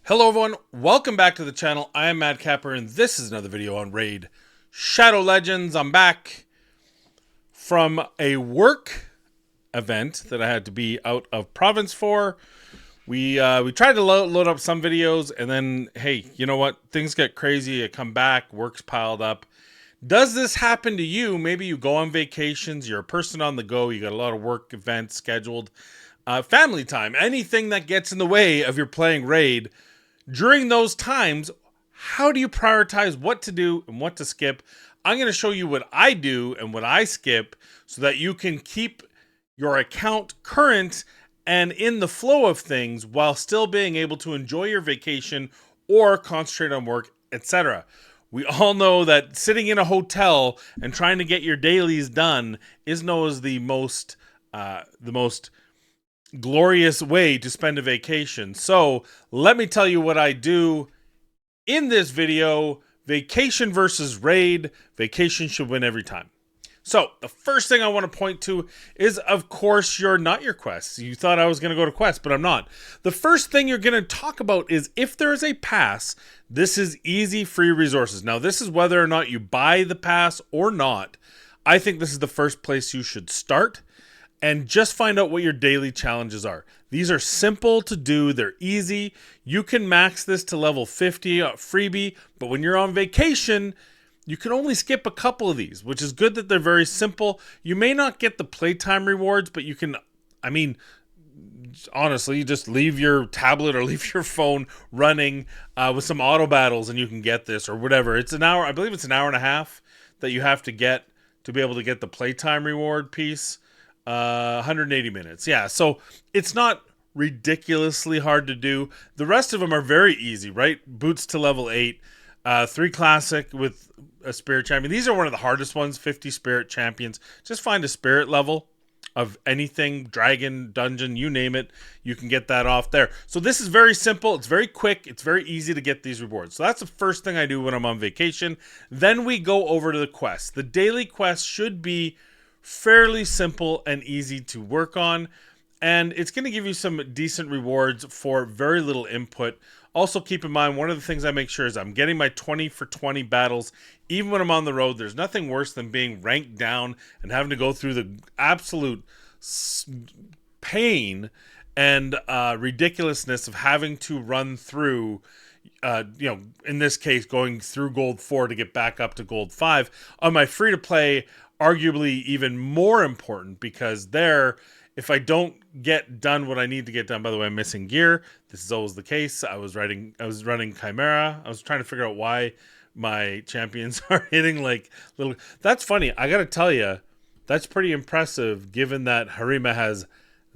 Hello everyone, welcome back to the channel. I am Mad Capper and this is another video on Raid Shadow Legends. I'm back from a work event that I had to be out of province for. We tried to load up some videos and then, hey, you know what? Things get crazy. I come back, work's piled up. Does this happen to you? Maybe you go on vacations, you're a person on the go, you got a lot of work events scheduled, family time, anything that gets in the way of your playing Raid. During those times, how do you prioritize what to do and what to skip? I'm going to show you what I do and what I skip so that you can keep your account current and in the flow of things while still being able to enjoy your vacation or concentrate on work, etc. We all know that sitting in a hotel and trying to get your dailies done is known as the most glorious way to spend a vacation. So let me tell you what I do in this video. Vacation versus Raid. Vacation should win every time. So the first thing I want to point to is, of course, not your quests. You thought I was going to go to quests, but I'm not. The first thing you're going to talk about is if there is a pass, this is easy free resources. Now, this is whether or not you buy the pass or not. I think this is the first place you should start. And just find out what your daily challenges are. These are simple to do. They're easy. You can max this to level 50 freebie, but when you're on vacation, you can only skip a couple of these, which is good that they're very simple. You may not get the playtime rewards, but you can, honestly, you just leave your tablet or leave your phone running with some auto battles and you can get this or whatever. It's an hour. I believe it's an hour and a half that you have to get to be able to get the playtime reward piece. 180 minutes. Yeah, so it's not ridiculously hard to do. The rest of them are very easy, right? Boots to level 8, 3 classic with a spirit champion. These are one of the hardest ones, 50 spirit champions. Just find a spirit level of anything, dragon, dungeon, you name it. You can get that off there. So this is very simple. It's very quick. It's very easy to get these rewards. So that's the first thing I do when I'm on vacation. Then we go over to the quests. The daily quests should be fairly simple and easy to work on, and it's going to give you some decent rewards for very little input. Also keep in mind, one of the things I make sure is I'm getting my 20 for 20 battles even when I'm on the road. There's nothing worse than being ranked down and having to go through the absolute pain and ridiculousness of having to run through in this case, going through gold 4 to get back up to gold 5. On my free to play, arguably even more important, because there, if I don't get done what I need to get done, by the way, I'm missing gear. This is always the case. I was running Chimera. I was trying to figure out why my champions are hitting like little. That's funny. I got to tell you, that's pretty impressive given that Harima has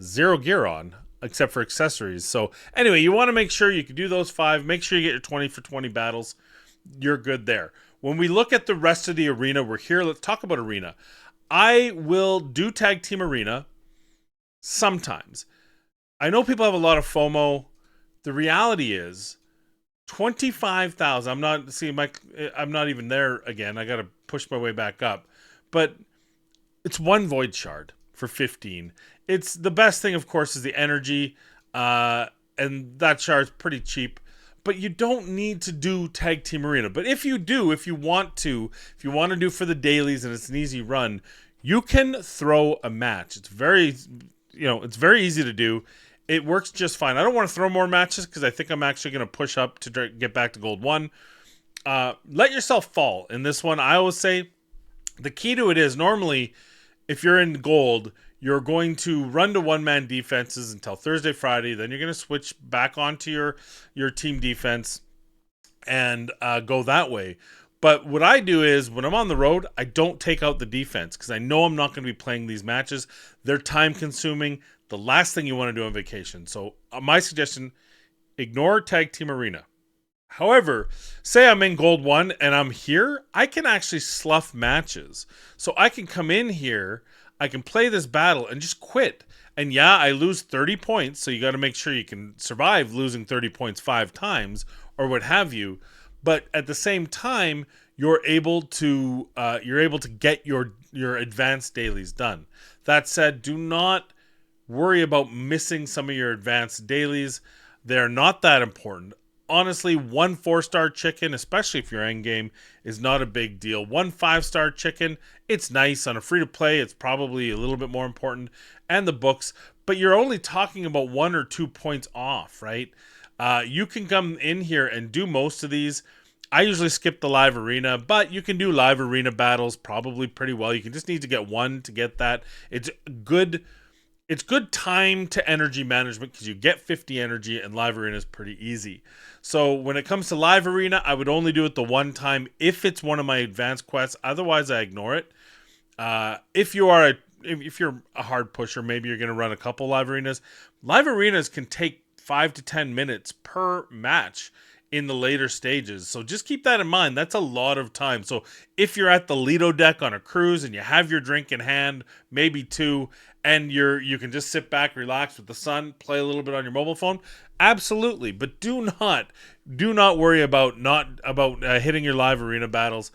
0 gear on, except for accessories. So anyway, you want to make sure you can do those 5. Make sure you get your 20 for 20 battles. You're good there. When we look at the rest of the arena, we're here. Let's talk about arena. I will do tag team arena sometimes. I know people have a lot of FOMO. The reality is 25,000. I'm not even there again. I got to push my way back up. But it's 1 void shard for 15. It's the best thing, of course, is the energy, and that shard's pretty cheap. But you don't need to do tag team arena. But if you do, if you want to do for the dailies and it's an easy run, you can throw a match. It's very easy to do. It works just fine. I don't want to throw more matches because I think I'm actually going to push up to get back to gold 1. Let yourself fall in this one. I always say the key to it is normally if you're in gold, you're going to run to one-man defenses until Thursday, Friday. Then you're going to switch back onto your team defense and go that way. But what I do is when I'm on the road, I don't take out the defense because I know I'm not going to be playing these matches. They're time-consuming. The last thing you want to do on vacation. So my suggestion, ignore tag team arena. However, say I'm in gold 1 and I'm here, I can actually slough matches. So I can come in here, I can play this battle and just quit. And yeah, I lose 30 points, so you got to make sure you can survive losing 30 points 5 times or what have you. But at the same time, you're able to get your advanced dailies done. That said, do not worry about missing some of your advanced dailies. They're not that important. honestly, 1 4-star chicken, especially if you're end game, is not a big deal. 1 5-star chicken, it's nice. On a free to play, it's probably a little bit more important, and the books, but you're only talking about 1 or 2 points off, right? You can come in here and do most of these. I usually skip the live arena, but you can do live arena battles probably pretty well. You can just need to get one to get that. It's good. It's good time to energy management because you get 50 energy, and live arena is pretty easy. So when it comes to live arena, I would only do it the one time if it's one of my advanced quests. Otherwise, I ignore it. If you're a hard pusher, maybe you're going to run a couple live arenas. Live arenas can take 5 to 10 minutes per match in the later stages. So just keep that in mind. That's a lot of time. So if you're at the Lido deck on a cruise and you have your drink in hand, maybe two, and you can just sit back, relax with the sun, play a little bit on your mobile phone, absolutely. But do not worry about hitting your live arena battles.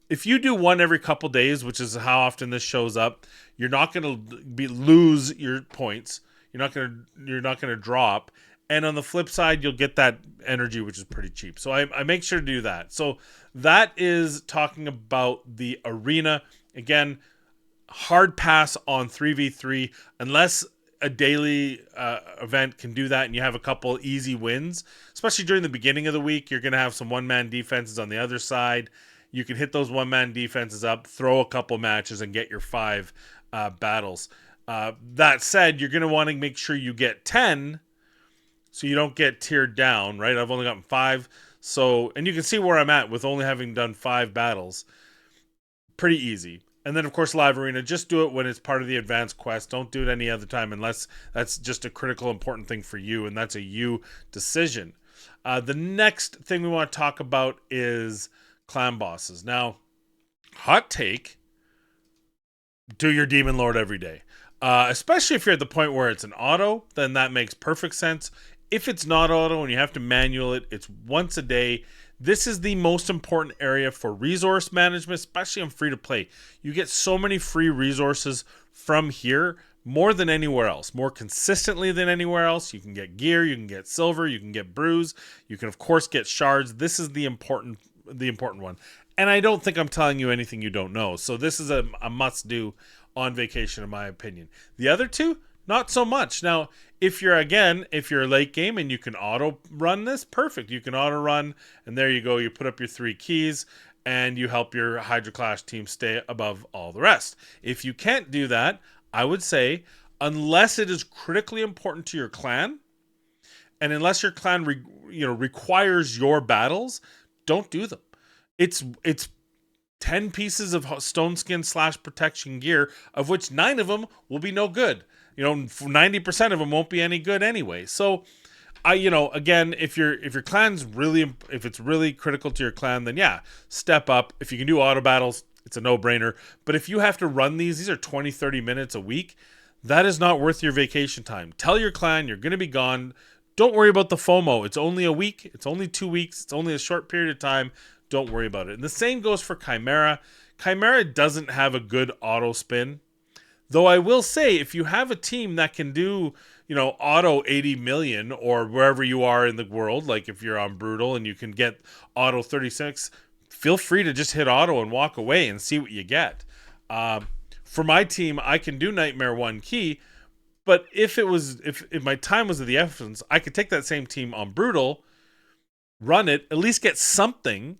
If you do one every couple days, which is how often this shows up, you're not going to lose your points. You're not going to drop. And on the flip side, you'll get that energy, which is pretty cheap. So I make sure to do that. So that is talking about the arena. Again, hard pass on 3v3 unless a daily event can do that and you have a couple easy wins. Especially during the beginning of the week, you're going to have some one-man defenses on the other side. You can hit those one-man defenses up, throw a couple matches, and get your 5 battles. That said, you're going to want to make sure you get 10 so you don't get tiered down, right? I've only gotten 5. So, and you can see where I'm at with only having done 5 battles. Pretty easy. And then, of course, live arena, just do it when it's part of the advanced quest. Don't do it any other time unless that's just a critical, important thing for you, and that's a you decision. The next thing we want to talk about is clan bosses. Now, hot take, do your Demon Lord every day. Especially if you're at the point where it's an auto, then that makes perfect sense. If it's not auto and you have to manual it, it's once a day. This is the most important area for resource management, especially on free to play. You get so many free resources from here, more than anywhere else, more consistently than anywhere else. You can get gear, you can get silver, you can get brews, you can of course get shards. This is the important one. And I don't think I'm telling you anything you don't know. So this is a must do on vacation, in my opinion. The other two, not so much. Now, if you're late game and you can auto run this, perfect. You can auto run, and there you go. You put up your 3 keys, and you help your Hydra Clash team stay above all the rest. If you can't do that, I would say, unless it is critically important to your clan, and unless your clan requires your battles, don't do them. It's 10 pieces of stone skin / protection gear, of which 9 of them will be no good. 90% of them won't be any good anyway. So, again, if your clan's if it's really critical to your clan, then yeah, step up. If you can do auto battles, it's a no-brainer. But if you have to run these are 20, 30 minutes a week, that is not worth your vacation time. Tell your clan you're going to be gone. Don't worry about the FOMO. It's only a week. It's only 2 weeks. It's only a short period of time. Don't worry about it. And the same goes for Chimera. Chimera doesn't have a good auto spin. Though I will say, if you have a team that can do, auto 80 million or wherever you are in the world, like if you're on Brutal and you can get auto 36, feel free to just hit auto and walk away and see what you get. For my team, I can do Nightmare 1 key, but if my time was of the essence, I could take that same team on Brutal, run it, at least get something.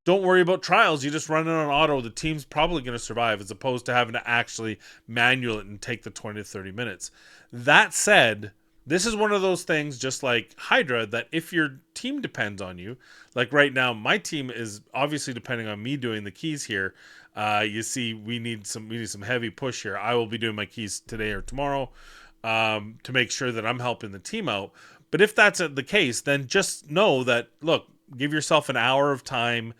Don't worry about trials. You just run it on auto. The team's probably going to survive as opposed to having to actually manual it and take the 20 to 30 minutes. That said, this is one of those things, just like Hydra, that if your team depends on you, like right now, my team is obviously depending on me doing the keys here. You see, we need some heavy push here. I will be doing my keys today or tomorrow to make sure that I'm helping the team out. But if that's the case, then just know that, look, give yourself an hour of time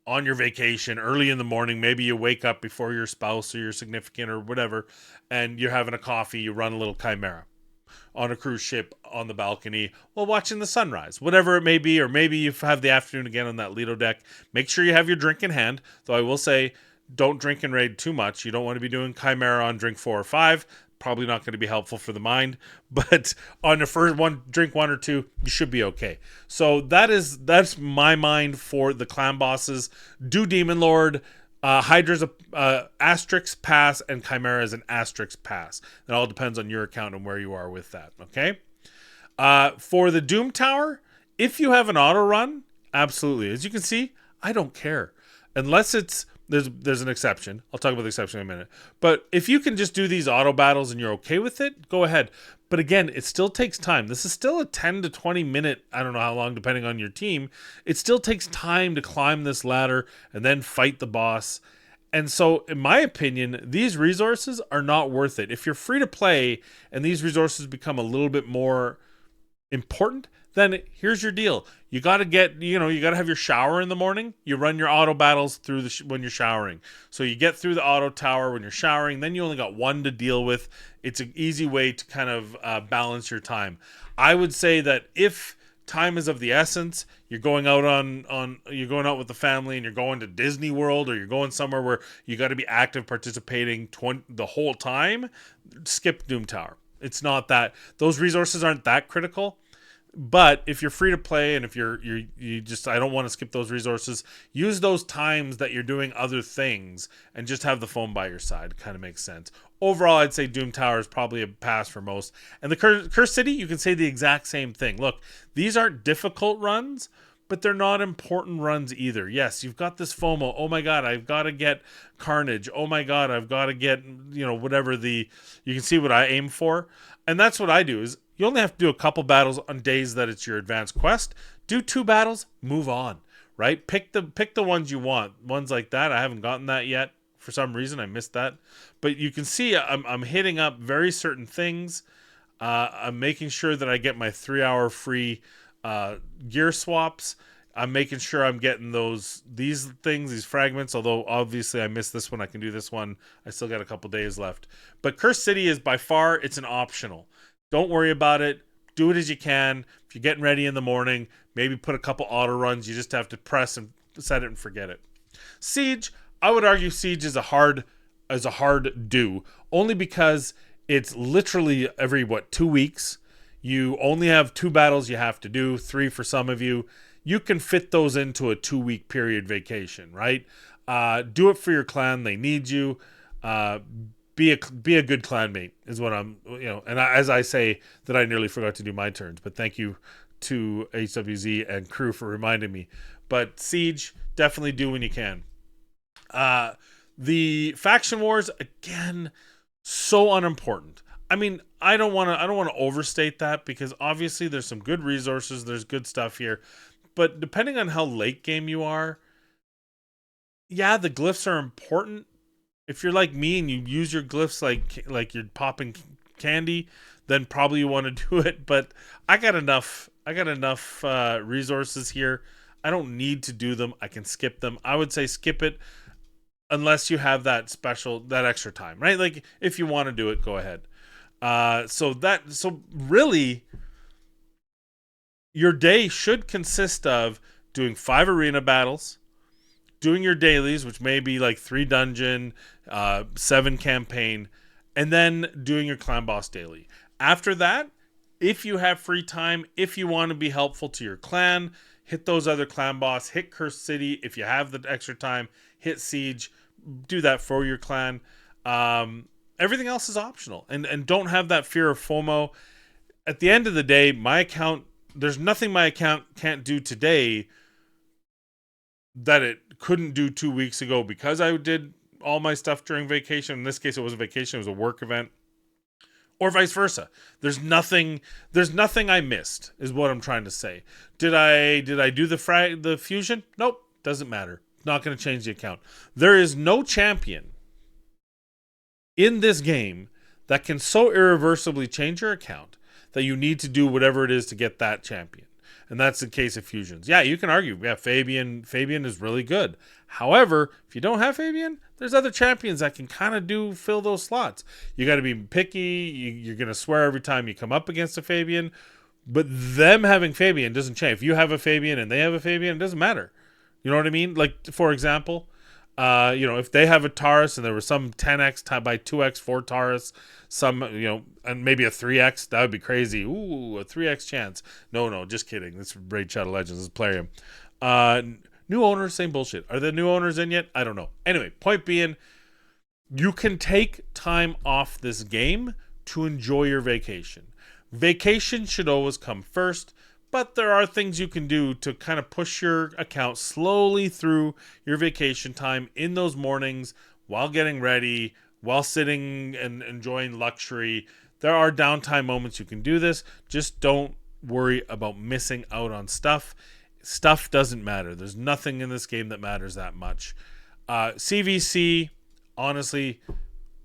on your vacation early in the morning. Maybe you wake up before your spouse or your significant or whatever, and you're having a coffee, you run a little Chimera on a cruise ship on the balcony while watching the sunrise, whatever it may be. Or maybe you have the afternoon again on that Lido deck. Make sure you have your drink in hand, though I will say don't drink and raid too much. You don't want to be doing Chimera on drink 4 or 5, probably not going to be helpful for the mind, but on the first one, drink one or two, you should be okay. So that's my mind for the clan bosses. Do Demon Lord, Hydra's a asterisk pass, and Chimera is an asterisk pass. It all depends on your account and where you are with that. Okay. For the Doom Tower, if you have an auto run, absolutely. As you can see, I don't care unless it's there's an exception. I'll talk about the exception in a minute. But if you can just do these auto battles and you're okay with it, go ahead. But again, it still takes time. This is still a 10 to 20 minute, I don't know how long, depending on your team. It still takes time to climb this ladder and then fight the boss. And so, in my opinion, these resources are not worth it. If you're free to play and these resources become a little bit more important, then here's your deal. You got to you got to have your shower in the morning. You run your auto battles through when you're showering. So you get through the auto tower when you're showering. Then you only got one to deal with. It's an easy way to kind of balance your time. I would say that if time is of the essence, you're going out you're going out with the family and you're going to Disney World, or you're going somewhere where you got to be active participating the whole time, skip Doom Tower. It's not that those resources aren't that critical. But if you're free to play and if you just, I don't want to skip those resources, use those times that you're doing other things and just have the phone by your side. Kind of makes sense. Overall, I'd say Doom Tower is probably a pass for most. And the Curse City, you can say the exact same thing. Look, these aren't difficult runs, but they're not important runs either. Yes, you've got this FOMO. Oh my God, I've got to get Carnage. Oh my God, I've got to get, whatever you can see what I aim for. And that's what I do is, you only have to do a couple battles on days that it's your advanced quest. Do 2 battles, move on, right? Pick the ones you want. Ones like that, I haven't gotten that yet. For some reason, I missed that. But you can see I'm hitting up very certain things. I'm making sure that I get my 3-hour free gear swaps. I'm making sure I'm getting these fragments, although obviously I missed this one. I can do this one. I still got a couple days left. But Cursed City is by far, it's an optional. Don't worry about it. Do it as you can. If you're getting ready in the morning, maybe put a couple auto runs. You just have to press and set it and forget it. Siege, I would argue Siege is a hard do, only because it's literally every 2 weeks. You only have 2 battles you have to do, 3 for some of you. You can fit those into a 2-week period vacation, right? Do it for your clan. They need you. Be a good clanmate is what I'm, and as I say that I nearly forgot to do my turns, but thank you to HWZ and crew for reminding me. But Siege, definitely do when you can. The faction wars, again, so unimportant. I mean, I don't want to overstate that, because obviously there's some good resources, there's good stuff here, but depending on how late game you are, yeah, the glyphs are important. If you're like me and you use your glyphs like you're popping candy, then probably you want to do it. But I got enough resources here. I don't need to do them. I can skip them. I would say skip it unless you have that extra time, right? Like if you want to do it, go ahead. So really, your day should consist of doing 5 arena battles, doing your dailies, which may be like 3 dungeon, 7 campaign, and then doing your clan boss daily. After that, if you have free time, if you want to be helpful to your clan, hit those other clan boss, hit Cursed City. If you have the extra time, hit Siege, do that for your clan. Everything else is optional, and don't have that fear of FOMO. At the end of the day, my account, there's nothing my account can't do today that it couldn't do 2 weeks ago, because I did all my stuff during vacation. In this case, it wasn't vacation, it was a work event, or vice versa. There's nothing I missed, is what I'm trying to say. Did I do the fusion? Nope, doesn't matter. Not going to change the account. There is no champion in this game that can so irreversibly change your account that you need to do whatever it is to get that champion. And that's the case of fusions. Yeah, you can argue, yeah, Fabian is really good. However, if you don't have Fabian, there's other champions that can kind of fill those slots. You got to be picky. You're going to swear every time you come up against a Fabian. But them having Fabian doesn't change. If you have a Fabian and they have a Fabian, it doesn't matter. You know what I mean? Like, for example, If they have a Taurus and there was some 10x by 2x for Taurus, some, and maybe a 3x, that would be crazy. Ooh, a 3x chance. No, just kidding. This is Raid Shadow Legends. This is Plarium. New owners, same bullshit. Are the new owners in yet? I don't know. Anyway, point being, you can take time off this game to enjoy your vacation. Vacation should always come first, but there are things you can do to kind of push your account slowly through your vacation time in those mornings while getting ready, while sitting and enjoying luxury. There are downtime moments you can do this. Just don't worry about missing out on stuff. Stuff doesn't matter. There's nothing in this game that matters that much. CVC, honestly,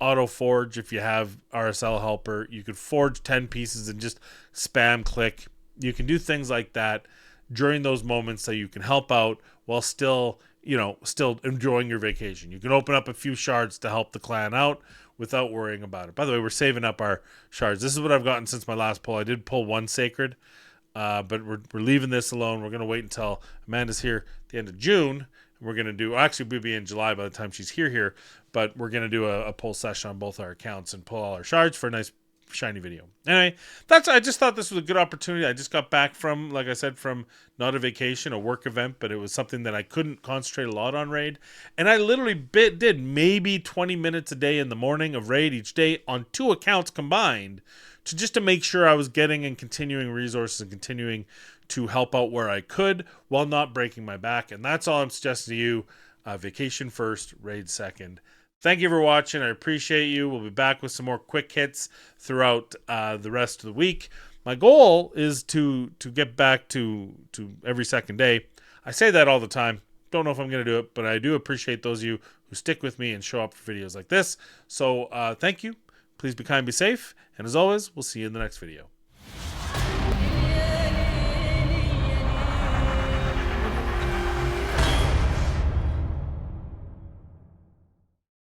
auto forge. If you have RSL helper, you could forge 10 pieces and just spam click. You can do things like that during those moments so you can help out while still enjoying your vacation. You can open up a few shards to help the clan out without worrying about it. By the way, we're saving up our shards. This is what I've gotten since my last pull. I did pull one sacred, but we're leaving this alone. We're going to wait until Amanda's here at the end of June. We're going to do, actually we'll be in July by the time she's here, but we're going to do a pull session on both our accounts and pull all our shards for a nice shiny video. Anyway, I just thought this was a good opportunity. I just got back from, like I said, from not a vacation, a work event, but it was something that I couldn't concentrate a lot on Raid. And I literally did maybe 20 minutes a day in the morning of Raid each day on 2 accounts combined to make sure I was getting and continuing resources and continuing to help out where I could while not breaking my back. And that's all I'm suggesting to you. Vacation first, Raid second. Thank you for watching. I appreciate you. We'll be back with some more quick hits throughout the rest of the week. My goal is to get back to every second day. I say that all the time. Don't know if I'm going to do it, but I do appreciate those of you who stick with me and show up for videos like this. So thank you. Please be kind, be safe. And as always, we'll see you in the next video.